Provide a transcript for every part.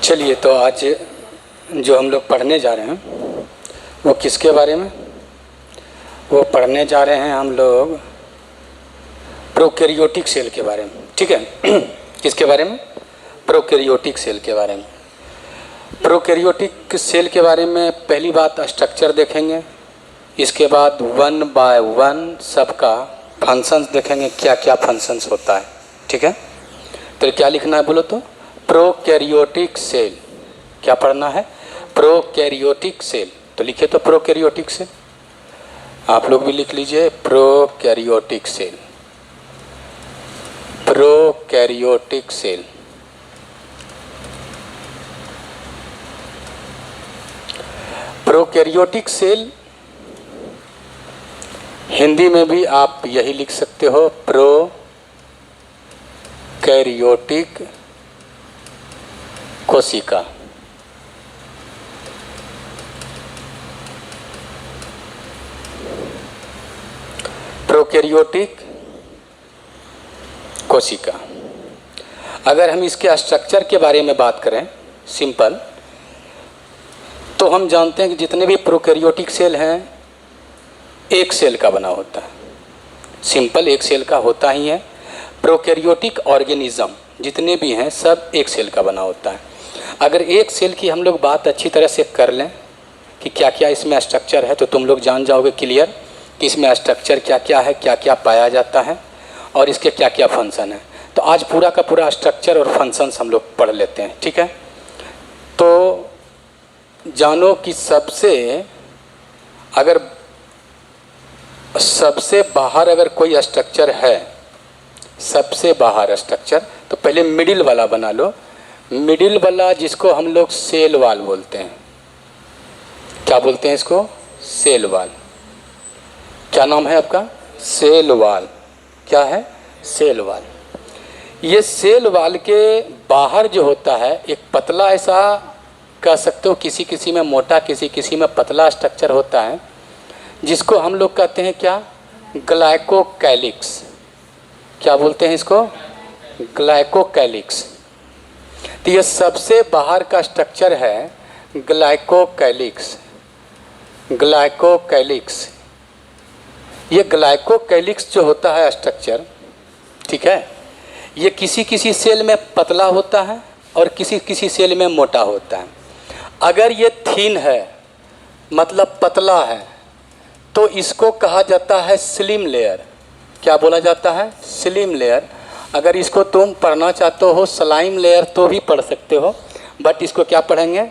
चलिए, तो आज जो हम लोग पढ़ने जा रहे हैं वो किसके बारे में? वो पढ़ने जा रहे हैं हम लोग प्रोकैरियोटिक सेल के बारे में। ठीक है किसके बारे में? प्रोकैरियोटिक सेल के बारे में। प्रोकैरियोटिक सेल के बारे में पहली बात स्ट्रक्चर देखेंगे, इसके बाद 1 बाय 1 सबका फंक्शंस देखेंगे, क्या क्या फंक्शंस होता है। ठीक है, तो क्या लिखना है बोलो तो? Prokaryotic cell. क्या पढ़ना है? Prokaryotic cell. तो लिखे तो प्रोकैरियोटिक सेल, आप लोग भी लिख लीजिए prokaryotic cell. Prokaryotic cell. Prokaryotic cell Hindi में भी आप यही लिख सकते हो, प्रोकैरियोटिक कोशिका। प्रोकैरियोटिक कोशिका। अगर हम इसके स्ट्रक्चर के बारे में बात करें सिंपल, तो हम जानते हैं कि जितने भी प्रोकैरियोटिक सेल हैं एक सेल का बना होता है। सिंपल एक सेल का होता ही है। प्रोकैरियोटिक ऑर्गेनिज्म जितने भी हैं सब एक सेल का बना होता है। अगर एक सेल की हम लोग बात अच्छी तरह से कर लें कि क्या क्या इसमें स्ट्रक्चर है, तो तुम लोग जान जाओगे क्लियर कि इसमें स्ट्रक्चर क्या क्या है, क्या क्या पाया जाता है और इसके क्या क्या फंक्शन है। तो आज पूरा का पूरा स्ट्रक्चर और फंक्शंस हम लोग पढ़ लेते हैं। ठीक है, तो जानो कि सबसे बाहर अगर कोई स्ट्रक्चर है, सबसे बाहर स्ट्रक्चर, तो पहले मिडिल वाला बना लो। मिडिल वाला जिसको हम लोग सेल वाल बोलते हैं। क्या बोलते हैं इसको? Cell wall. क्या नाम है आपका? Cell wall. क्या है? Cell wall. ये सेल वाल के बाहर जो होता है एक पतला, ऐसा कह सकते हो, किसी किसी में मोटा, किसी किसी में पतला स्ट्रक्चर होता है, जिसको हम लोग कहते हैं क्या? ग्लाइकोकैलिक्स। क्या बोलते हैं इसको? ग्लाइकोकैलिक्स। तो ये सबसे बाहर का स्ट्रक्चर है ग्लाइकोकैलिक्स। ग्लाइकोकैलिक्स, ये ग्लाइकोकैलिक्स जो होता है स्ट्रक्चर, ठीक है, ये किसी किसी सेल में पतला होता है और किसी किसी सेल में मोटा होता है। अगर ये थिन है मतलब पतला है, तो इसको कहा जाता है स्लिम लेयर। क्या बोला जाता है? Slim layer. अगर इसको तुम पढ़ना चाहते हो स्लाइम लेयर तो भी पढ़ सकते हो, बट इसको क्या पढ़ेंगे?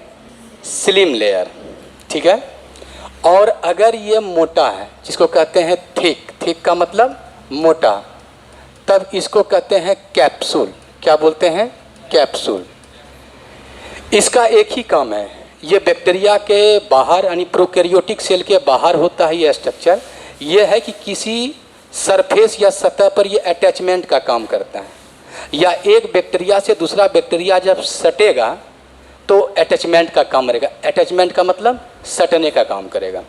Slim layer. ठीक है, और अगर ये मोटा है, जिसको कहते हैं थिक, थिक का मतलब मोटा, तब इसको कहते हैं कैप्सूल। क्या बोलते हैं? कैप्सूल। इसका एक ही काम है, ये बैक्टीरिया के बाहर यानी प्रोकैरियोटिक सेल के बाहर होता है ये स्ट्रक्चर। ये है कि किसी सरफेस या सतह पर ये अटैचमेंट का काम करता है, या एक बैक्टीरिया से दूसरा बैक्टीरिया जब सटेगा तो अटैचमेंट का काम करेगा। अटैचमेंट का मतलब सटने का काम करेगा।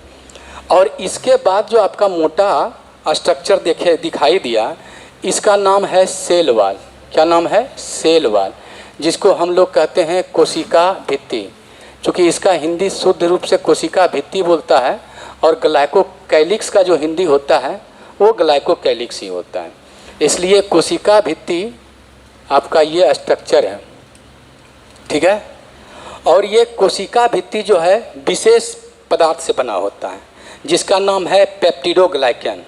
और इसके बाद जो आपका मोटा स्ट्रक्चर दिखाई दिया, इसका नाम है सेल वाल। क्या नाम है? सेल वाल, जिसको हम लोग कहते हैं कोशिका भित्ति। चूँकि इसका हिंदी शुद्ध रूप से कोशिका भित्ति बोलता है, और ग्लाइकोकैलिक्स का जो हिंदी होता है वो ग्लाइकोकैलिक्स ही होता है। इसलिए कोशिका भित्ति आपका ये स्ट्रक्चर है। ठीक है, और ये कोशिका भित्ति जो है विशेष पदार्थ से बना होता है, जिसका नाम है पेप्टिडोग्लाइकन।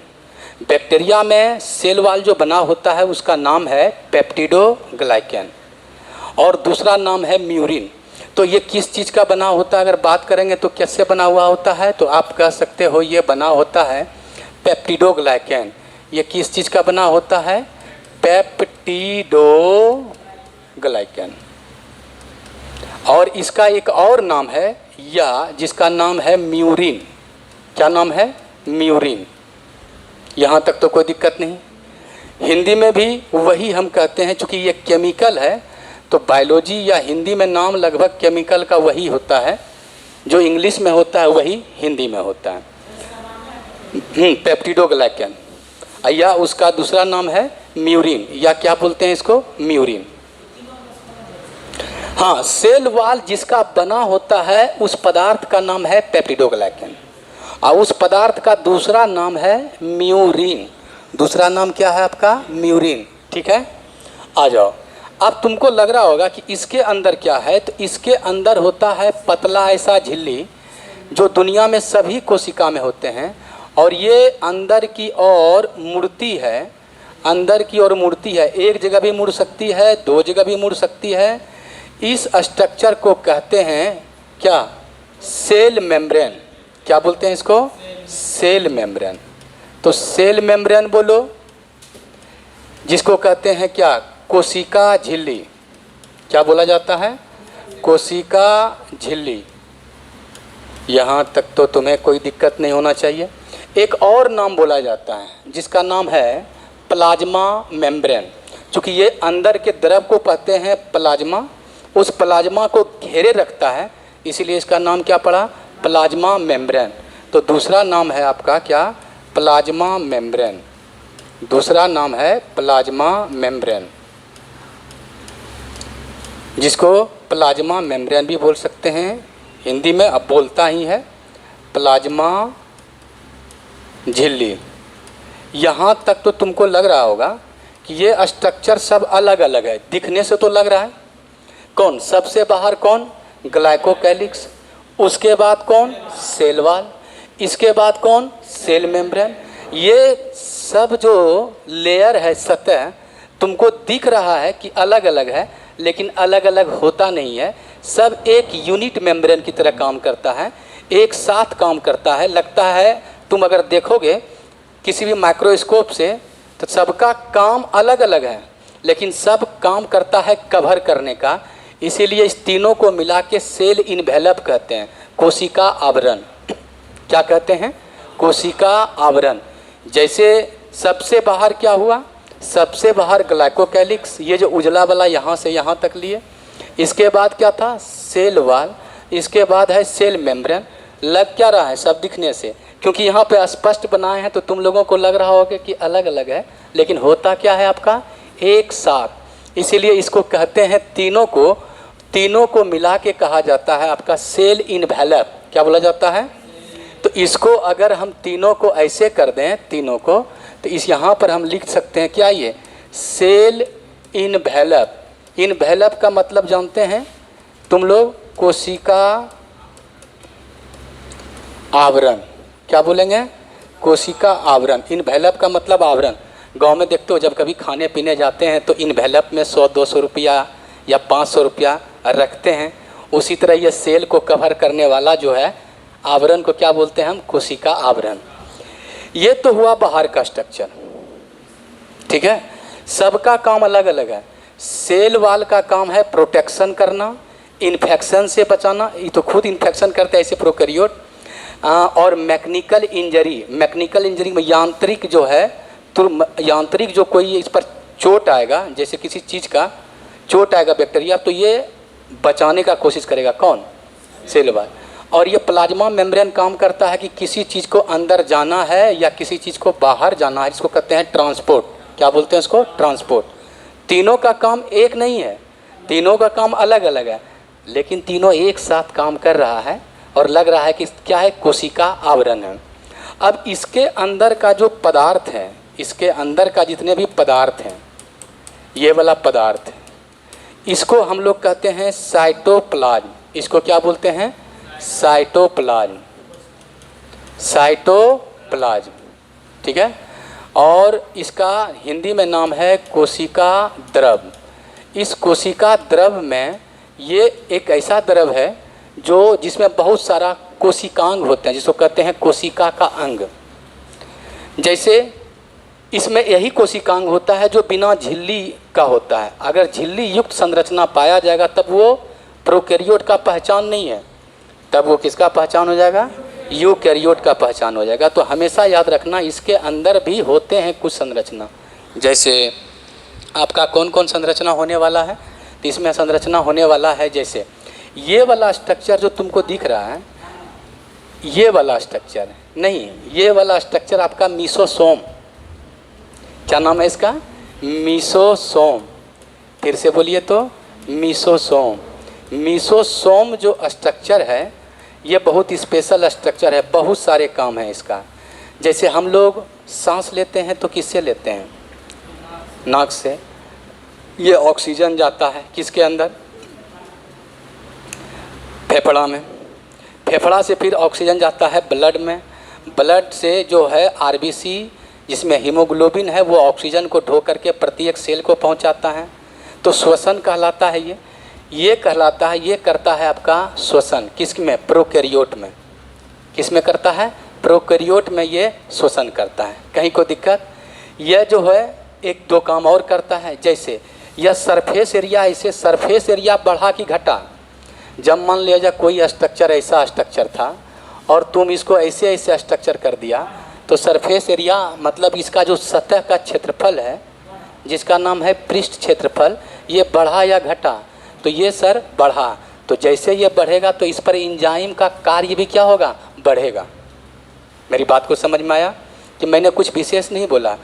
बैक्टीरिया में सेल वाल जो बना होता है उसका नाम है पेप्टिडोग्लाइकन, और दूसरा नाम है म्यूरिन। तो ये किस चीज़ का बना होता है? अगर बात करेंगे तो कैसे बना हुआ होता है, तो आप कह सकते हो ये बना होता है पेप्टिडोग्लाइकन। ये किस चीज़ का बना होता है? पेप्टिडोग्लाइकन। और इसका एक और नाम है, या जिसका नाम है म्यूरिन। क्या नाम है? म्यूरिन। यहाँ तक तो कोई दिक्कत नहीं। हिंदी में भी वही हम कहते हैं, चूँकि ये केमिकल है, तो बायोलॉजी या हिंदी में नाम लगभग केमिकल का वही होता है, जो इंग्लिश में होता है वही हिंदी में होता है, पेप्टिडोग्लाइकन। या उसका दूसरा नाम है म्यूरिन, या क्या बोलते हैं इसको? म्यूरिन। हाँ, सेल वॉल जिसका बना होता है उस पदार्थ का नाम है पेप्टिडोग्लाइकन, और उस पदार्थ का दूसरा नाम है म्यूरिन। दूसरा नाम क्या है आपका? म्यूरिन। ठीक है, आ जाओ। अब तुमको लग रहा होगा कि इसके अंदर क्या है, तो इसके अंदर होता है पतला ऐसा झिल्ली जो दुनिया में सभी कोशिका में होते हैं, और ये अंदर की ओर मुड़ती है, अंदर की ओर मुड़ती है। एक जगह भी मुड़ सकती है, दो जगह भी मुड़ सकती है। इस स्ट्रक्चर को कहते हैं क्या? Cell membrane. क्या बोलते हैं इसको? Cell membrane. तो सेल मेम्ब्रेन बोलो, जिसको कहते हैं क्या? कोशिका झिल्ली। क्या बोला जाता है? कोशिका झिल्ली। यहाँ तक तो तुम्हें कोई दिक्कत नहीं होना चाहिए। एक और नाम बोला जाता है जिसका नाम है प्लाज्मा मेम्ब्रेन। चूँकि ये अंदर के द्रव को कहते हैं प्लाज्मा, उस प्लाज्मा को घेरे रखता है, इसीलिए इसका नाम क्या पड़ा? Plasma membrane. तो दूसरा नाम है आपका क्या? Plasma membrane. दूसरा नाम है प्लाज्मा मेम्ब्रेन, जिसको प्लाज्मा मेम्ब्रेन भी बोल सकते हैं हिंदी में, अब बोलता ही है प्लाज्मा झिल्ली। यहाँ तक तो तुमको लग रहा होगा कि ये स्ट्रक्चर सब अलग अलग है, दिखने से तो लग रहा है। कौन सबसे बाहर? कौन? ग्लाइकोकैलिक्स। उसके बाद कौन? Cell wall. इसके बाद कौन? Cell membrane. ये सब जो लेयर है, सतह, तुमको दिख रहा है कि अलग अलग है, लेकिन अलग अलग होता नहीं है। सब एक यूनिट मेम्ब्रेन की तरह काम करता है, एक साथ काम करता है। लगता है तुम अगर देखोगे किसी भी माइक्रोस्कोप से तो सबका काम अलग अलग है, लेकिन सब काम करता है कवर करने का। इसीलिए इस तीनों को मिला के सेल इन्वेलप कहते हैं, कोशिका आवरण। क्या कहते हैं? कोशिका आवरण। जैसे सबसे बाहर क्या हुआ? सबसे बाहर ग्लाइकोकैलिक्स, ये जो उजला वाला यहाँ से यहाँ तक लिए। इसके बाद क्या था? Cell wall. इसके बाद है सेल मेम्ब्रेन। लग क्या रहा है सब दिखने से? क्योंकि यहाँ पे स्पष्ट बनाए हैं तो तुम लोगों को लग रहा होगा कि अलग अलग है, लेकिन होता क्या है आपका? एक साथ। इसीलिए इसको कहते हैं, तीनों को मिला के कहा जाता है आपका सेल इन्वेलप। क्या बोला जाता है? तो इसको अगर हम तीनों को ऐसे कर दें, तीनों को, तो इस यहाँ पर हम लिख सकते हैं क्या? ये सेल इन्वेलप। इन्वेलप का मतलब जानते हैं तुम लोग? कोशिका आवरण। क्या बोलेंगे? कोशिका आवरण। इन्वेलप का मतलब आवरण। गांव में देखते हो जब कभी खाने पीने जाते हैं तो इन्वेलप में 100-200 रुपया या 500 रुपया रखते हैं। उसी तरह ये सेल को कवर करने वाला जो है आवरण को क्या बोलते हैं हम? कोशिका आवरण। ये तो हुआ बाहर का स्ट्रक्चर, ठीक है। सबका काम अलग अलग है। सेल वॉल का काम है प्रोटेक्शन करना, इन्फेक्शन से बचाना, ये तो खुद इन्फेक्शन करते हैं ऐसे प्रोकैरियोट। और मैकेनिकल इंजरी में यांत्रिक जो है, तो यांत्रिक जो कोई इस पर चोट आएगा, जैसे किसी चीज़ का चोट आएगा बैक्टीरिया, तो ये बचाने का कोशिश करेगा। कौन? Cell wall. और ये प्लाज्मा मेम्ब्रेन काम करता है कि किसी चीज़ को अंदर जाना है या किसी चीज़ को बाहर जाना है, जिसको कहते हैं ट्रांसपोर्ट। क्या बोलते हैं इसको? ट्रांसपोर्ट। तीनों का काम एक नहीं है, तीनों का काम अलग अलग है, लेकिन तीनों एक साथ काम कर रहा है और लग रहा है कि क्या है? कोशिका आवरण है। अब इसके अंदर का जो पदार्थ है, इसके अंदर का जितने भी पदार्थ हैं, ये वाला पदार्थ है, इसको हम लोग कहते हैं साइटोप्लाज्म। इसको क्या बोलते हैं? साइटोप्लाज्म। साइटोप्लाज्म, ठीक है। और इसका हिंदी में नाम है कोशिका द्रव। इस कोशिका द्रव में ये एक ऐसा द्रव है जो जिसमें बहुत सारा कोशिकांग होते हैं, जिसको कहते हैं कोशिका का अंग। जैसे इसमें यही कोशिकांग होता है जो बिना झिल्ली का होता है। अगर झिल्ली युक्त संरचना पाया जाएगा तब वो प्रोकैरियोट का पहचान नहीं है, तब वो किसका पहचान हो जाएगा? यूकैरियोट का पहचान हो जाएगा। तो हमेशा याद रखना, इसके अंदर भी होते हैं कुछ संरचना। जैसे आपका कौन कौन संरचना होने वाला है? तो इसमें संरचना होने वाला है, जैसे ये वाला स्ट्रक्चर जो तुमको दिख रहा है, ये वाला स्ट्रक्चर नहीं, ये वाला स्ट्रक्चर आपका मीसोसोम। क्या नाम है इसका? मीसोसोम। फिर से बोलिए तो, मीसोसोम। मीसोसोम जो स्ट्रक्चर है ये बहुत स्पेशल स्ट्रक्चर है, बहुत सारे काम है इसका। जैसे हम लोग सांस लेते हैं तो किससे लेते हैं? नाक से। ये ऑक्सीजन जाता है किसके अंदर? फेफड़ा में। फेफड़ा से फिर ऑक्सीजन जाता है ब्लड में। ब्लड से जो है आरबीसी जिसमें हीमोग्लोबिन है वो ऑक्सीजन को ढो करके प्रत्येक सेल को पहुंचाता है। तो श्वसन कहलाता है ये कहलाता है, ये करता है आपका श्वसन। किस में? प्रोकैरियोट में। किस में करता है? प्रोकैरियोट में ये श्वसन करता है। कहीं को दिक्कत? यह जो है एक दो काम और करता है। जैसे यह सरफेस एरिया, इसे सरफेस एरिया बढ़ा कि घटा? जब मान लिया जाए कोई स्ट्रक्चर ऐसा स्ट्रक्चर था और तुम इसको ऐसे ऐसे स्ट्रक्चर कर दिया तो सरफेस एरिया मतलब इसका जो सतह का क्षेत्रफल है जिसका नाम है पृष्ठ क्षेत्रफल, ये बढ़ा या घटा? तो ये सर बढ़ा। तो जैसे ये बढ़ेगा तो इस पर एंजाइम का कार्य भी क्या होगा? बढ़ेगा। मेरी बात को समझ में आया कि मैंने कुछ विशेष नहीं बोला।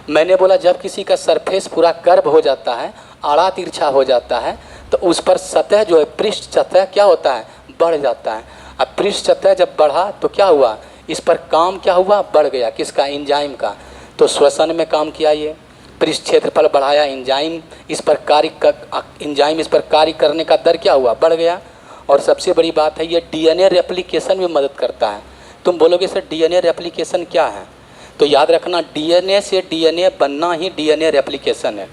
मैंने बोला जब किसी का सरफेस पूरा कर्व हो जाता है, आड़ा तिरछा हो जाता है, तो उस पर सतह जो है पृष्ठ सतह क्या होता है? बढ़ जाता है। अब पृष्ठ सतह जब बढ़ा तो क्या हुआ? इस पर काम क्या हुआ? बढ़ गया। किसका? एंजाइम का। तो श्वसन में काम किया, ये पृष्ठ क्षेत्रफल बढ़ाया, एंजाइम इस पर कार्य करने का दर क्या हुआ? बढ़ गया। और सबसे बड़ी बात है ये डीएनए रेप्लिकेशन में मदद करता है। तुम बोलोगे सर डीएनए रेप्लिकेशन क्या है? तो याद रखना डीएनए से डीएनए बनना ही डीएनए रेप्लिकेशन है।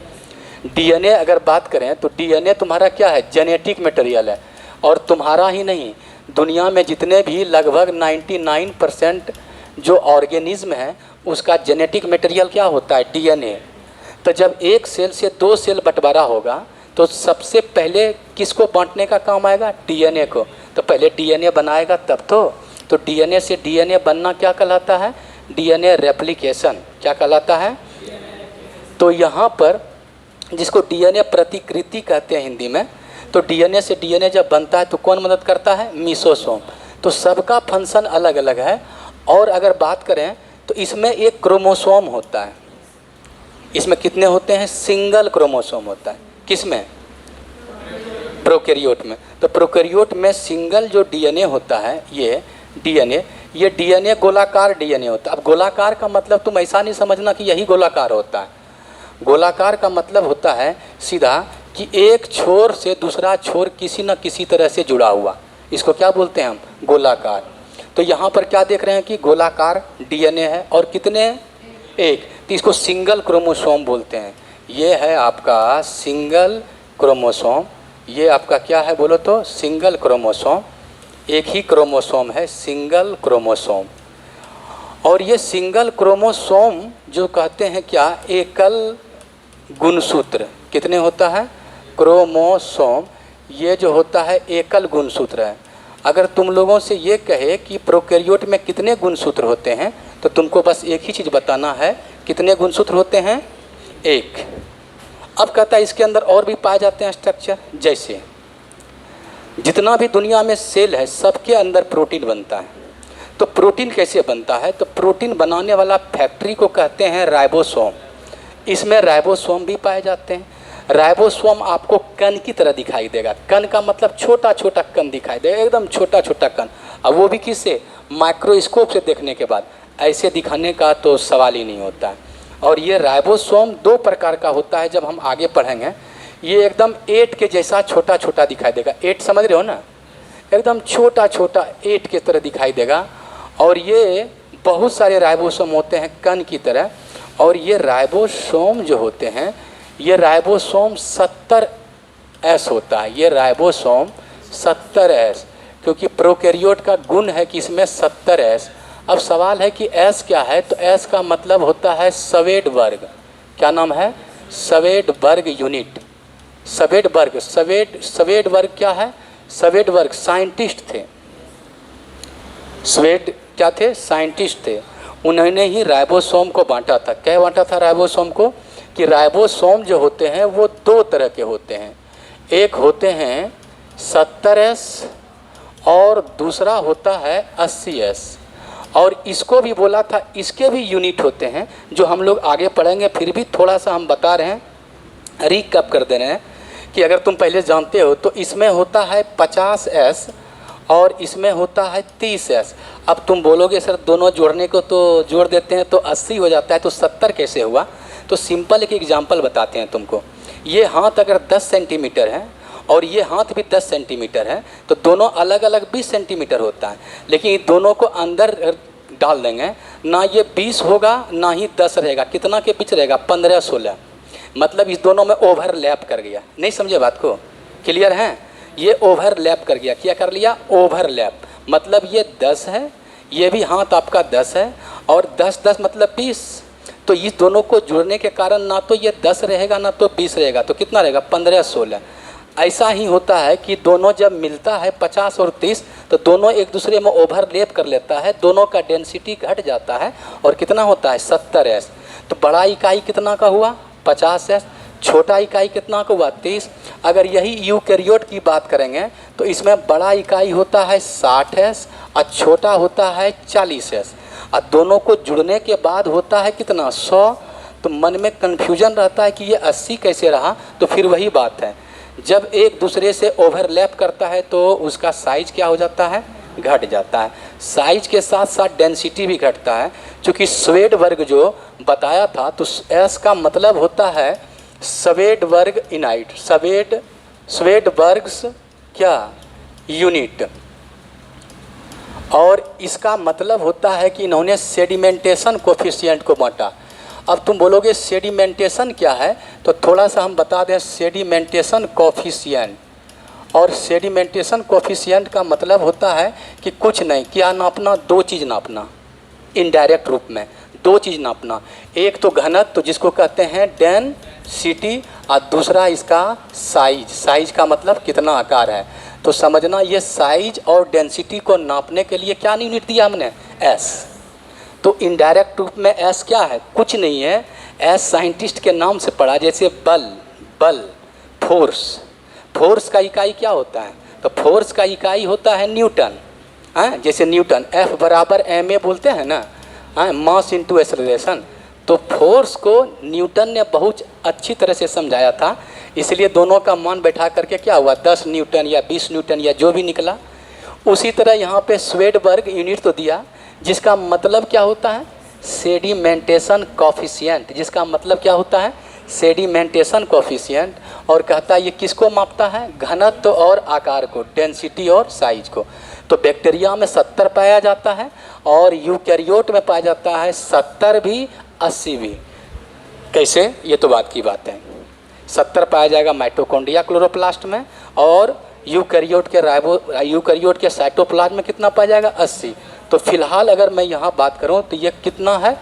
डीएनए अगर बात करें तो डीएनए तुम्हारा क्या है? जेनेटिक मटेरियल है। और तुम्हारा ही नहीं, दुनिया में जितने भी लगभग 99% जो ऑर्गेनिज्म है उसका जेनेटिक मटेरियल क्या होता है? डीएनए। तो जब एक सेल से दो सेल बंटवारा होगा तो सबसे पहले किसको बांटने का काम आएगा? डीएनए को। तो पहले डीएनए बनाएगा तब तो डीएनए से डीएनए बनना क्या कहलाता है? DNA replication. क्या कहलाता है? तो यहाँ पर जिसको डीएनए प्रतिकृति कहते हैं हिंदी में, तो डीएनए से डीएनए जब बनता है तो कौन मदद करता है? मीसोसोम। तो सबका फंक्शन अलग अलग है। और अगर बात करें तो इसमें एक क्रोमोसोम होता है। इसमें कितने होते हैं? सिंगल क्रोमोसोम होता है। किसमें? प्रोकैरियोट में। तो प्रोकैरियोट में सिंगल जो डीएनए होता है ये डीएनए गोलाकार डीएनए होता है। अब गोलाकार का मतलब तुम ऐसा नहीं समझना कि यही गोलाकार होता है। गोलाकार का मतलब होता है सीधा कि एक छोर से दूसरा छोर किसी न किसी तरह से जुड़ा हुआ, इसको क्या बोलते हैं हम? गोलाकार। तो यहाँ पर क्या देख रहे हैं कि गोलाकार डीएनए है और कितने? एक। तो इसको सिंगल क्रोमोसोम बोलते हैं। ये है आपका सिंगल क्रोमोसोम। ये आपका क्या है बोलो तो? Single chromosome. एक ही क्रोमोसोम है, सिंगल क्रोमोसोम। और ये सिंगल क्रोमोसोम जो कहते हैं क्या? एकल गुणसूत्र। कितने होता है? क्रोमोसोम। ये जो होता है एकल गुणसूत्र है। अगर तुम लोगों से ये कहे कि प्रोकैरियोट में कितने गुणसूत्र होते हैं तो तुमको बस एक ही चीज़ बताना है, कितने गुणसूत्र होते हैं? एक। अब कहता है इसके अंदर और भी पाए जाते हैं स्ट्रक्चर। जैसे जितना भी दुनिया में सेल है सबके अंदर प्रोटीन बनता है। तो प्रोटीन कैसे बनता है? तो प्रोटीन बनाने वाला फैक्ट्री को कहते हैं राइबोसोम। इसमें राइबोसोम भी पाए जाते हैं। राइबोसोम आपको कण की तरह दिखाई देगा। कण का मतलब छोटा छोटा कण दिखाई देगा, एकदम छोटा छोटा कण। अब वो भी किससे? माइक्रोस्कोप से देखने के बाद। ऐसे दिखाने का तो सवाल ही नहीं होता है। और ये राइबोसोम दो प्रकार का होता है, जब हम आगे पढ़ेंगे। ये एकदम ईंट के जैसा छोटा छोटा दिखाई देगा। ईंट समझ रहे हो ना? एकदम छोटा छोटा ईंट की तरह दिखाई देगा। और ये बहुत सारे राइबोसोम होते हैं कण की तरह। और ये राइबोसोम जो होते हैं, ये राइबोसोम 70S होता है। ये राइबोसोम 70S, क्योंकि प्रोकैरियोट का गुण है कि इसमें 70S। अब सवाल है कि S क्या है? तो S का मतलब होता है सवेड वर्ग। क्या नाम है? सवेड वर्ग यूनिट। सवेड वर्ग। सवेड वर्ग क्या है? सवेड वर्ग साइंटिस्ट थे। स्वेड क्या थे? साइंटिस्ट थे। उन्होंने ही राइबोसोम को बांटा था। क्या बांटा था राइबोसोम को? कि राइबोसोम जो होते हैं वो दो तरह के होते हैं। एक होते हैं 70S और दूसरा होता है 80S। और इसको भी बोला था, इसके भी यूनिट होते हैं जो हम लोग आगे पढ़ेंगे। फिर भी थोड़ा सा हम बता रहे हैं, रिकैप कर दे रहे हैं। कि अगर तुम पहले जानते हो तो इसमें होता है 50s और इसमें होता है 30s। अब तुम बोलोगे सर दोनों जोड़ने को तो जोड़ देते हैं तो 80 हो जाता है, तो 70 कैसे हुआ? तो सिंपल एक एग्जांपल बताते हैं तुमको। ये हाथ अगर 10 सेंटीमीटर है और ये हाथ भी 10 सेंटीमीटर है, तो दोनों अलग अलग 20 सेंटीमीटर होता है, लेकिन इन दोनों को अंदर डाल देंगे ना, ये 20 होगा ना ही 10 रहेगा, कितना के बीच रहेगा? 15-16। मतलब इस दोनों में ओवरलैप कर गया। नहीं समझे बात को? क्लियर है? ये ओवरलैप कर गया। क्या कर लिया? ओवरलैप। मतलब ये 10 है, ये भी हाथ आपका 10 है, और 10-10 मतलब 20। तो इस दोनों को जोड़ने के कारण ना तो ये 10 रहेगा ना तो 20 रहेगा, तो कितना रहेगा? 15-16। ऐसा ही होता है कि दोनों जब मिलता है 50 और 30, तो दोनों एक दूसरे में ओवरलैप कर लेता है, दोनों का डेंसिटी घट जाता है और कितना होता है? 70s। तो बड़ा इकाई कितना का हुआ? 50s। छोटा इकाई कितना का हुआ? 30। अगर यही यूकैरियोट की बात करेंगे तो इसमें बड़ा इकाई होता है 60s और छोटा होता है 40s, और दोनों को जुड़ने के बाद होता है कितना? 100। तो मन में कन्फ्यूजन रहता है कि ये 80 कैसे रहा? तो फिर वही बात है, जब एक दूसरे से ओवरलैप करता है तो उसका साइज क्या हो जाता है? घट जाता है। साइज के साथ साथ डेंसिटी भी घटता है। चूँकि स्वेड वर्ग जो बताया था, तो एस का मतलब होता है स्वेड वर्ग इनाइट, स्वेड वर्ग्स क्या? यूनिट। और इसका मतलब होता है कि इन्होंने सेडिमेंटेशन कोफिशिएंट को बांटा। अब तुम बोलोगे सेडिमेंटेशन क्या है, तो थोड़ा सा हम बता दें। सेडिमेंटेशन कोफिशिएंट, और सेडिमेंटेशन कोफिशिएंट का मतलब होता है कि कुछ नहीं, क्या नापना? दो चीज़ नापना। इनडायरेक्ट रूप में दो चीज़ नापना। एक तो घनत्व जिसको कहते हैं डेंसिटी, और दूसरा इसका साइज। साइज का मतलब कितना आकार है। तो समझना, ये साइज और डेंसिटी को नापने के लिए क्या यूनिट दिया हमने? एस। तो इनडायरेक्ट रूप में एस क्या है? कुछ नहीं है। एस साइंटिस्ट के नाम से पढ़ा, जैसे बल, फोर्स। फोर्स का इकाई क्या होता है? तो फोर्स का इकाई होता है न्यूटन। जैसे न्यूटन F बराबर ma बोलते हैं ना, मास इंटू एक्सेलरेशन। तो फोर्स को न्यूटन ने बहुत अच्छी तरह से समझाया था, इसलिए दोनों का मान बैठा करके क्या हुआ? 10 न्यूटन या 20 न्यूटन या जो भी निकला। उसी तरह यहाँ पे स्वेडबर्ग यूनिट तो दिया, जिसका मतलब क्या होता है? सेडिमेंटेशन कोफिशिएंट, जिसका मतलब क्या होता है? Sedimentation coefficient. और कहता है ये किसको मापता है? घनत्व और आकार को, डेंसिटी और साइज को। तो बैक्टीरिया में 70 पाया जाता है और यूकैरियोट में पाया जाता है 70 भी 80 भी। कैसे? ये तो बात की बात है। 70 पाया जाएगा माइटोकॉन्ड्रिया क्लोरोप्लास्ट में, और यूकैरियोट के साइटोप्लाज्म में कितना पाया जाएगा? 80। तो फिलहाल अगर मैं यहाँ बात करूँ तो ये कितना है?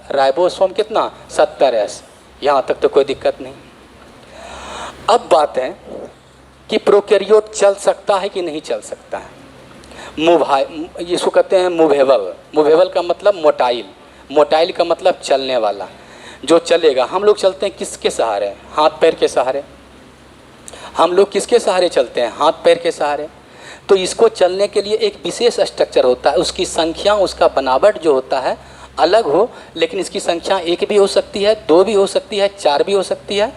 राइबोसोम कितना? 70s। यहाँ तक तो कोई दिक्कत नहीं। अब बात है कि प्रोकैरियोट चल सकता है कि नहीं चल सकता है। इसको कहते हैं मूवेबल। मूवेबल का मतलब मोटाइल, मोटाइल का मतलब चलने वाला, जो चलेगा। हम लोग चलते हैं किसके सहारे? हाथ पैर के सहारे। हम लोग किसके सहारे चलते हैं? हाथ पैर के सहारे। तो इसको चलने के लिए एक विशेष स्ट्रक्चर होता है, उसकी संख्या, उसका बनावट जो होता है अलग हो, लेकिन इसकी संख्या 1 भी हो सकती है, 2 भी हो सकती है, 4 भी हो सकती है।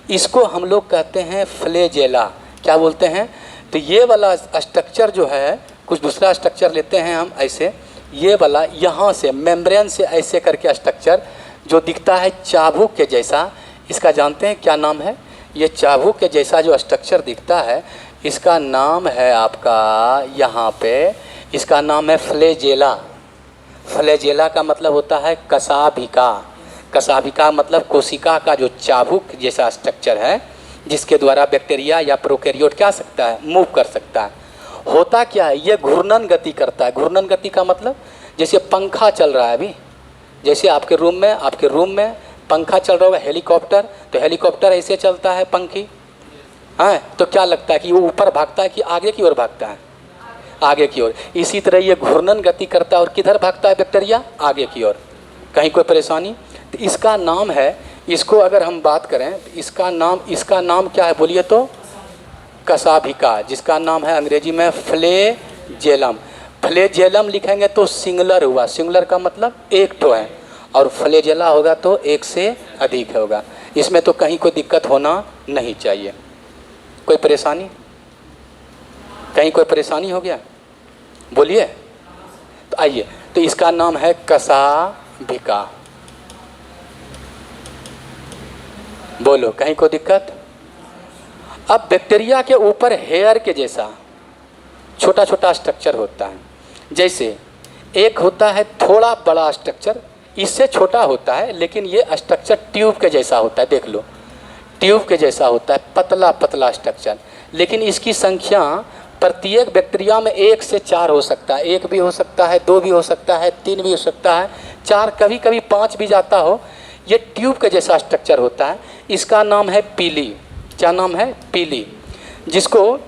इसको हम लोग कहते हैं फ्लैजेला। क्या बोलते हैं? तो ये वाला स्ट्रक्चर जो है, कुछ दूसरा स्ट्रक्चर लेते हैं हम ऐसे, ये वाला यहाँ से मेम्ब्रेन से ऐसे करके स्ट्रक्चर जो दिखता है चाबुक के जैसा, इसका जानते हैं क्या नाम है? ये चाबुक के जैसा जो स्ट्रक्चर दिखता है, इसका नाम है आपका यहाँ पे, इसका नाम है फ्लैजेला। फ्लैजेला का मतलब होता है कशाभिका। कशाभिका मतलब कोशिका का जो चाबुक जैसा स्ट्रक्चर है, जिसके द्वारा बैक्टीरिया या प्रोकैरियोट क्या सकता है? मूव कर सकता है। होता क्या है? ये घूर्णन गति करता है। घूर्णन गति का मतलब जैसे पंखा चल रहा है अभी, जैसे आपके रूम में पंखा चल रहा होगा, हेलीकॉप्टर, तो हेलीकॉप्टर ऐसे चलता है पंखी, तो क्या लगता है कि वो ऊपर भागता है कि आगे की ओर भागता है? आगे की ओर। इसी तरह ये घूर्णन गति करता है और किधर भागता है बैक्टीरिया? आगे की ओर। कहीं कोई परेशानी? तो इसका नाम है, इसको अगर हम बात करें तो इसका नाम क्या है बोलिए तो? कशाभिका, जिसका नाम है अंग्रेजी में फ्लैजेलम। फ्लैजेलम लिखेंगे तो सिंगुलर हुआ। सिंगुलर का मतलब एक तो है, और फ्लैजेला होगा तो एक से अधिक होगा। इसमें तो कहीं कोई दिक्कत होना नहीं चाहिए। कोई परेशानी, कहीं कोई परेशानी हो गया बोलिए। तो आइए, तो इसका नाम है कशाभिका। बोलो, कहीं कोई दिक्कत? अब बैक्टीरिया के ऊपर हेयर के जैसा छोटा छोटा स्ट्रक्चर होता है। जैसे एक होता है थोड़ा बड़ा स्ट्रक्चर, इससे छोटा होता है, लेकिन ये स्ट्रक्चर ट्यूब के जैसा होता है। देख लो, ट्यूब के जैसा होता है, पतला पतला स्ट्रक्चर। लेकिन इसकी संख्या प्रत्येक बैक्टीरिया में 1 से 4 हो सकता है। 1 भी हो सकता है, 2 भी हो सकता है, 3 भी हो सकता है, 4, कभी कभी 5 भी जाता हो। ये ट्यूब के जैसा स्ट्रक्चर होता है। इसका नाम है पीली। क्या नाम है? पीली, जिसको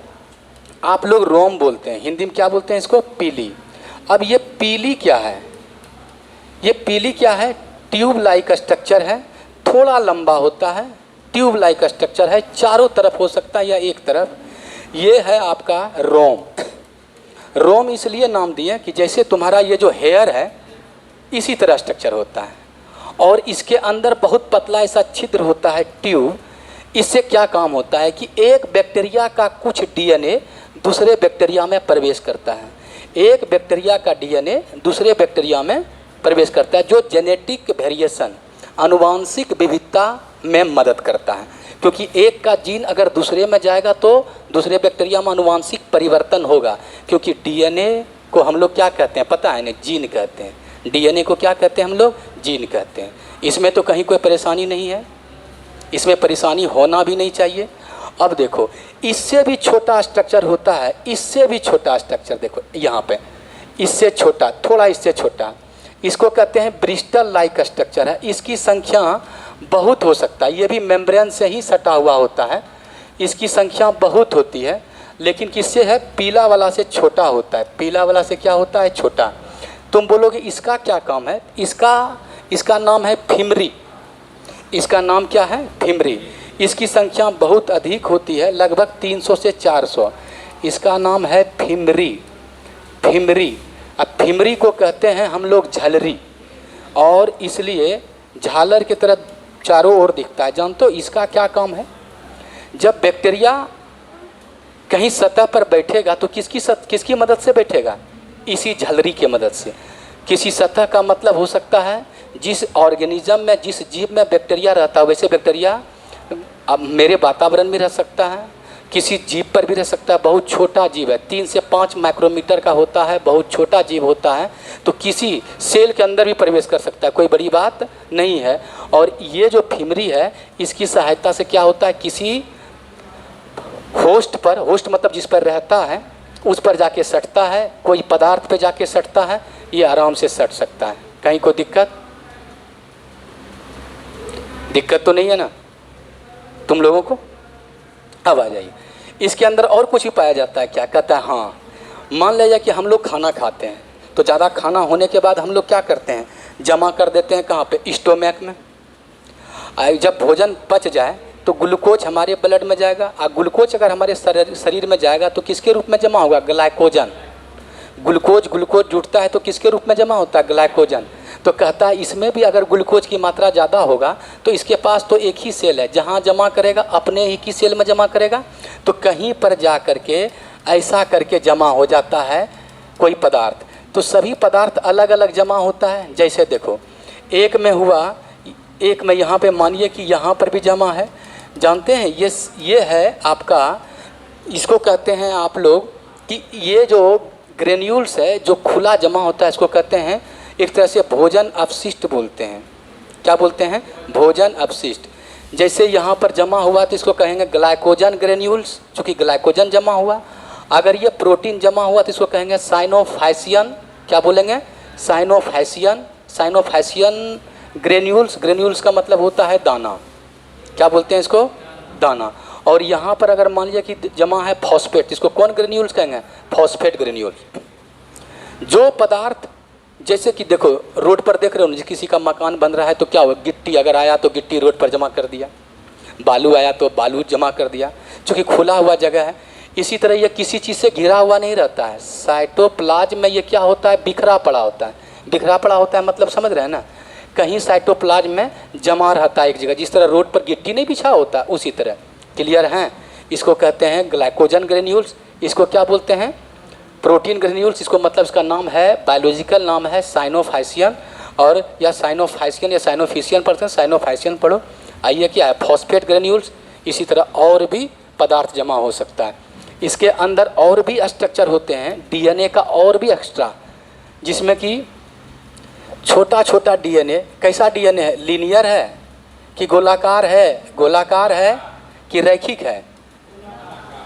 आप लोग रोम बोलते हैं, हिंदी में क्या बोलते हैं इसको? पीली। अब ये पीली क्या है? ये पीली क्या है? ट्यूब लाइक स्ट्रक्चर है, थोड़ा लंबा होता है, ट्यूब लाइक स्ट्रक्चर है, चारों तरफ हो सकता है या एक तरफ। ये है आपका रोम। रोम इसलिए नाम दिए कि जैसे तुम्हारा ये जो हेयर है इसी तरह स्ट्रक्चर होता है, और इसके अंदर बहुत पतला ऐसा छिद्र होता है, ट्यूब। इससे क्या काम होता है कि एक बैक्टीरिया का कुछ डीएनए दूसरे बैक्टीरिया में प्रवेश करता है। एक बैक्टीरिया का डीएनए दूसरे बैक्टीरिया में प्रवेश करता है, जो जेनेटिक वेरिएशन, आनुवांशिक विविधता में मदद करता है। क्योंकि एक का जीन अगर दूसरे में जाएगा तो दूसरे बैक्टीरिया में आनुवांशिक परिवर्तन होगा। क्योंकि डीएनए को हम लोग क्या कहते हैं पता है ना? जीन कहते हैं। डीएनए को क्या कहते हैं हम लोग? जीन कहते हैं। इसमें तो कहीं कोई परेशानी नहीं है, इसमें परेशानी होना भी नहीं चाहिए। अब देखो, इससे भी छोटा स्ट्रक्चर होता है, इससे भी छोटा स्ट्रक्चर देखो यहाँ पे, इससे छोटा, थोड़ा इससे छोटा, इसको कहते हैं ब्रिस्टल लाइक स्ट्रक्चर है। इसकी संख्या बहुत हो सकता है, ये भी मेम्ब्रेन से ही सटा हुआ होता है, इसकी संख्या बहुत होती है। लेकिन किससे है? पीला वाला से छोटा होता है। पीला वाला से क्या होता है? छोटा। तुम बोलोगे इसका क्या काम है? इसका नाम है फिमरी। इसका नाम क्या है? फिमरी। इसकी संख्या बहुत अधिक होती है, लगभग 300 से 400। इसका नाम है फिमरी। फिमरी। अब फिमरी को कहते हैं हम लोग झलरी, और इसलिए झालर की तरह चारों ओर दिखता है। जानते हो इसका क्या काम है? जब बैक्टीरिया कहीं सतह पर बैठेगा तो किसकी मदद से बैठेगा? इसी झलरी की मदद से। किसी सतह का मतलब हो सकता है जिस ऑर्गेनिज्म में, जिस जीव में बैक्टीरिया रहता है, वैसे बैक्टीरिया अब मेरे वातावरण में रह सकता है, किसी जीव पर भी रह सकता है। बहुत छोटा जीव है, 3 से 5 माइक्रोमीटर का होता है, बहुत छोटा जीव होता है, तो किसी सेल के अंदर भी प्रवेश कर सकता है, कोई बड़ी बात नहीं है। और ये जो फिमरी है, इसकी सहायता से क्या होता है? किसी होस्ट पर, होस्ट मतलब जिस पर रहता है, उस पर जाके सटता है, कोई पदार्थ पे जाके सटता है, ये आराम से सट सकता है। कहीं कोई दिक्कत तो नहीं है ना तुम लोगों को? अब आ जाइए, इसके अंदर और कुछ ही पाया जाता है। क्या कहता है? हाँ, मान लीजिए कि हम लोग खाना खाते हैं, तो ज़्यादा खाना होने के बाद हम लोग क्या करते हैं? जमा कर देते हैं कहाँ पे? स्टोमैक में। जब भोजन पच जाए तो ग्लूकोज हमारे ब्लड में जाएगा, और ग्लूकोज अगर हमारे शरीर में जाएगा तो किसके रूप में जमा होगा? ग्लाइकोजन। ग्लूकोज जुटता है तो किसके रूप में जमा होता है? ग्लाइकोजन। तो कहता है इसमें भी अगर ग्लूकोज की मात्रा ज़्यादा होगा तो इसके पास तो एक ही सेल है, जहाँ जमा करेगा अपने ही की सेल में जमा करेगा, तो कहीं पर जा करके ऐसा करके जमा हो जाता है कोई पदार्थ। तो सभी पदार्थ अलग अलग जमा होता है। जैसे देखो, एक में हुआ, एक में यहाँ पे मानिए कि यहाँ पर भी जमा है। जानते हैं ये है आपका, इसको कहते हैं आप लोग कि ये जो ग्रेन्यूल्स है जो खुला जमा होता है, इसको कहते हैं एक तरह से भोजन अपशिष्ट बोलते हैं। क्या बोलते हैं? भोजन अपशिष्ट। जैसे यहाँ पर जमा हुआ तो इसको कहेंगे ग्लाइकोजन ग्रेन्यूल्स, चूँकि ग्लाइकोजन जमा हुआ। अगर ये प्रोटीन जमा हुआ तो इसको कहेंगे साइनोफाइसियन। क्या बोलेंगे? साइनोफाइसियन। Cyanophycean granules. ग्रेन्यूल्स का मतलब होता है दाना। क्या बोलते हैं इसको? दाना। और यहाँ पर अगर मान लीजिए कि जमा है फॉस्फेट, इसको कौन ग्रेन्यूल्स कहेंगे? Phosphate granules. जो पदार्थ, जैसे कि देखो रोड पर देख रहे हो, किसी का मकान बन रहा है तो क्या हुआ? गिट्टी अगर आया तो गिट्टी रोड पर जमा कर दिया, बालू आया तो बालू जमा कर दिया, क्योंकि खुला हुआ जगह है। इसी तरह ये किसी चीज़ से घिरा हुआ नहीं रहता है। साइटोप्लाज्म में ये क्या होता है? बिखरा पड़ा होता है। बिखरा पड़ा होता है मतलब समझ रहे हैं ना? कहीं साइटोप्लाज्म में जमा रहता है एक जगह, जिस तरह रोड पर गिट्टी नहीं बिछा होता उसी तरह। क्लियर हैं? इसको कहते हैं ग्लाइकोजन ग्रेन्यूल्स। इसको क्या बोलते हैं? Protein granules. इसको मतलब इसका नाम है, बायोलॉजिकल नाम है साइनोफाइसियन, और या साइनोफाइसियन या साइनोफिशियन पढ़ते हैं, साइनोफाइसियन पढ़ो। आइए क्या है? Phosphate granules. इसी तरह और भी पदार्थ जमा हो सकता है। इसके अंदर और भी स्ट्रक्चर होते हैं डीएनए का, और भी एक्स्ट्रा, जिसमें कि छोटा छोटा डीएनए। कैसा डीएनए है? लीनियर है कि गोलाकार है? गोलाकार है कि रैखिक है?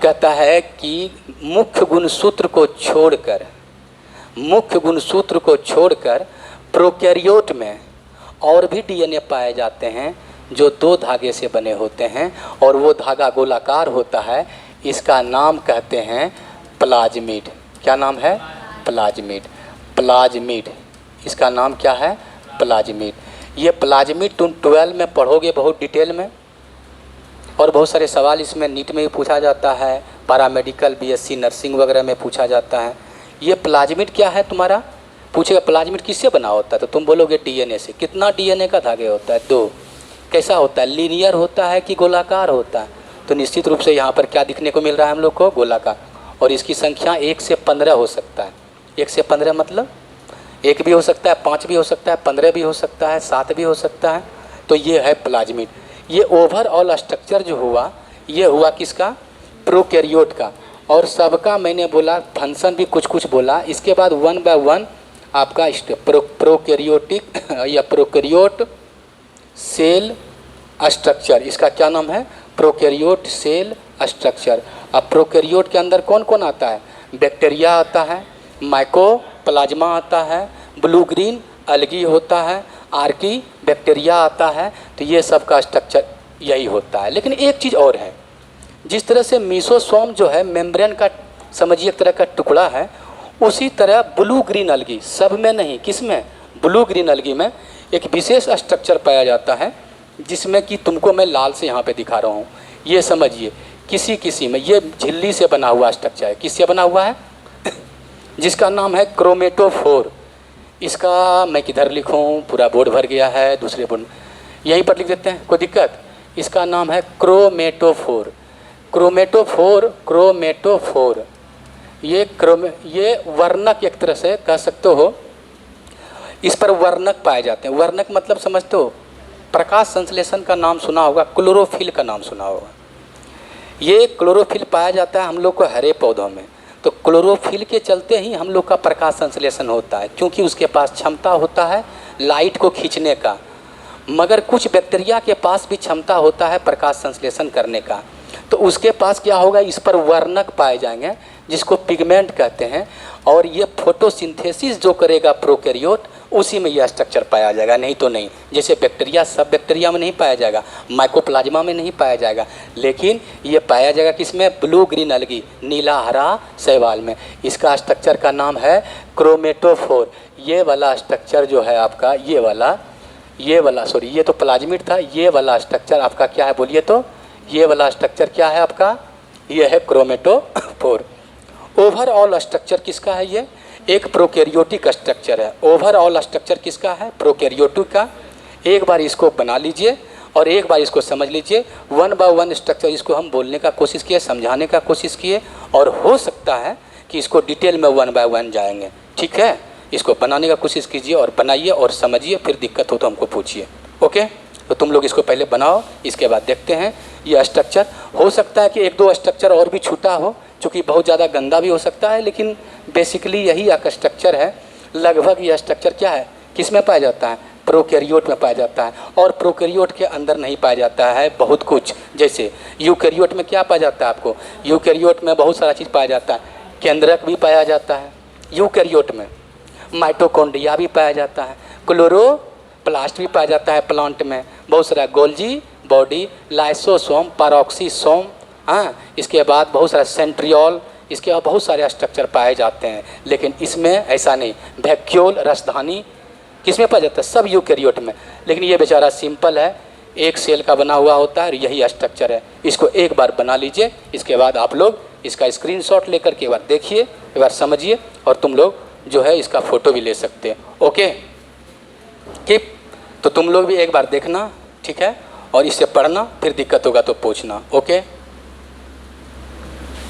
कहता है कि मुख्य गुणसूत्र को छोड़कर प्रोकैरियोट में और भी डीएनए पाए जाते हैं जो 2 धागे से बने होते हैं, और वो धागा गोलाकार होता है। इसका नाम कहते हैं प्लाज्मिड। क्या नाम है? प्लाज्मिड। इसका नाम क्या है? प्लाज्मिड। ये प्लाज्मिड तुम 12 में पढ़ोगे बहुत डिटेल में, और बहुत सारे सवाल इसमें नीट में भी पूछा जाता है, पैरामेडिकल, बीएससी नर्सिंग वगैरह में पूछा जाता है। ये प्लाज्मिड क्या है तुम्हारा? पूछेगा प्लाज्मिड किससे बना होता है, तो तुम बोलोगे डीएनए से। कितना डीएनए का धागे होता है? 2। कैसा होता है? लीनियर होता है कि गोलाकार होता है? तो निश्चित रूप से यहाँ पर क्या दिखने को मिल रहा है हम लोग को? गोलाकार। और इसकी संख्या 1 से 15 हो सकता है। 1 से 15 मतलब 1 भी हो सकता है, 5 भी हो सकता है, 15 भी हो सकता है, 7 भी हो सकता है। तो ये है प्लाज्मिड। ये ओवरऑल स्ट्रक्चर जो हुआ, ये हुआ किसका? प्रोकैरियोट का। और सबका मैंने बोला फंक्शन भी कुछ कुछ बोला। इसके बाद 1 बाय 1 आपका प्रोकैरियोटिक या प्रोकैरियोट सेल स्ट्रक्चर। इसका क्या नाम है? Prokaryote cell structure. अब प्रोकैरियोट के अंदर कौन कौन आता है? बैक्टीरिया आता है, माइकोप्लाज्मा आता है, ब्लू ग्रीन अलगी होता है, आर्की बैक्टीरिया आता है। तो ये सब का स्ट्रक्चर यही होता है। लेकिन एक चीज़ और है, जिस तरह से मीसोसोम जो है मेम्ब्रेन का, समझिए एक तरह का टुकड़ा है, उसी तरह ब्लू ग्रीन अलगी, सब में नहीं, किस में? ब्लू ग्रीन अलगी में एक विशेष स्ट्रक्चर पाया जाता है, जिसमें कि तुमको मैं लाल से यहाँ पे दिखा रहा हूँ। ये समझिए किसी में ये झिल्ली से बना हुआ स्ट्रक्चर है। किससे बना हुआ है? जिसका नाम है क्रोमेटोफोर। इसका मैं किधर लिखूं? पूरा बोर्ड भर गया है, दूसरे बोर्ड यहीं पर लिख देते हैं, कोई दिक्कत? इसका नाम है क्रोमेटोफोर। क्रोमेटोफोर ये वर्णक एक तरह से कह सकते हो। इस पर वर्णक पाए जाते हैं। वर्णक मतलब समझते हो? प्रकाश संश्लेषण का नाम सुना होगा, क्लोरोफिल का नाम सुना होगा। ये क्लोरोफिल पाया जाता है हम लोग को हरे पौधों में। तो क्लोरोफिल के चलते ही हम लोग का प्रकाश संश्लेषण होता है, क्योंकि उसके पास क्षमता होता है लाइट को खींचने का। मगर कुछ बैक्टीरिया के पास भी क्षमता होता है प्रकाश संश्लेषण करने का। तो उसके पास क्या होगा? इस पर वर्णक पाए जाएंगे, जिसको पिगमेंट कहते हैं। और ये फोटोसिंथेसिस जो करेगा प्रोकैरियोट, उसी में यह स्ट्रक्चर पाया जाएगा, नहीं तो नहीं। जैसे बैक्टीरिया, सब बैक्टीरिया में नहीं पाया जाएगा, माइकोप्लाज्मा में नहीं पाया जाएगा, लेकिन ये पाया जाएगा किसमें? ब्लू ग्रीन अलगी, नीला हरा शैवाल में। इसका स्ट्रक्चर का नाम है क्रोमेटोफोर। ये वाला स्ट्रक्चर जो है आपका, ये वाला सॉरी, ये तो प्लाज्मिड था। ये वाला स्ट्रक्चर आपका क्या है बोलिए तो? ये वाला स्ट्रक्चर क्या है आपका? ये है क्रोमेटोफोर। ओवरऑल स्ट्रक्चर किसका है? ये एक प्रोकैरियोटिक स्ट्रक्चर है। ओवरऑल स्ट्रक्चर किसका है? प्रोकैरियोटिक का। एक बार इसको बना लीजिए और एक बार इसको समझ लीजिए। 1 बाय 1 स्ट्रक्चर इसको हम बोलने का कोशिश किए, समझाने का कोशिश किए, और हो सकता है कि इसको डिटेल में 1 बाय 1 जाएंगे। ठीक है? इसको बनाने का कोशिश कीजिए और बनाइए और समझिए, फिर दिक्कत हो तो हमको पूछिए। ओके? तो तुम लोग इसको पहले बनाओ, इसके बाद देखते हैं ये स्ट्रक्चर। हो सकता है कि 1-2 स्ट्रक्चर और भी छूटा हो, क्योंकि बहुत ज़्यादा गंदा भी हो सकता है, लेकिन बेसिकली यही एक स्ट्रक्चर है। लगभग यह स्ट्रक्चर क्या है? किस में पाया जाता है? प्रोकैरियोट में पाया जाता है। और प्रोकैरियोट के अंदर नहीं पाया जाता है बहुत कुछ। जैसे यूकैरियोट में क्या पाया जाता है आपको? यूकैरियोट में बहुत सारा चीज़ पाया जाता है। केंद्रक भी पाया जाता है यूकैरियोट में, माइटोकॉन्ड्रिया भी पाया जाता है, क्लोरोप्लास्ट भी पाया जाता है प्लांट में, बहुत सारा गोल्जी बॉडी, लाइसोसोम, पैरोक्सीसोम, हाँ, इसके बाद बहुत सारा सेंट्रियोल, इसके बाद बहुत सारे स्ट्रक्चर पाए जाते हैं। लेकिन इसमें ऐसा नहीं। वैक्यूल, रसधानी किस में पाया जाता है? सब यूकैरियोट में। लेकिन ये बेचारा सिंपल है, एक सेल का बना हुआ होता है, यही स्ट्रक्चर है। इसको एक बार बना लीजिए, इसके बाद आप लोग इसका स्क्रीनशॉट लेकर के एक बार देखिए, एक बार समझिए, और तुम लोग जो है इसका फ़ोटो भी ले सकते हैं। ओके? कीप तो तुम लोग भी एक बार देखना, ठीक है, और इससे पढ़ना, फिर दिक्कत होगा तो पूछना। ओके।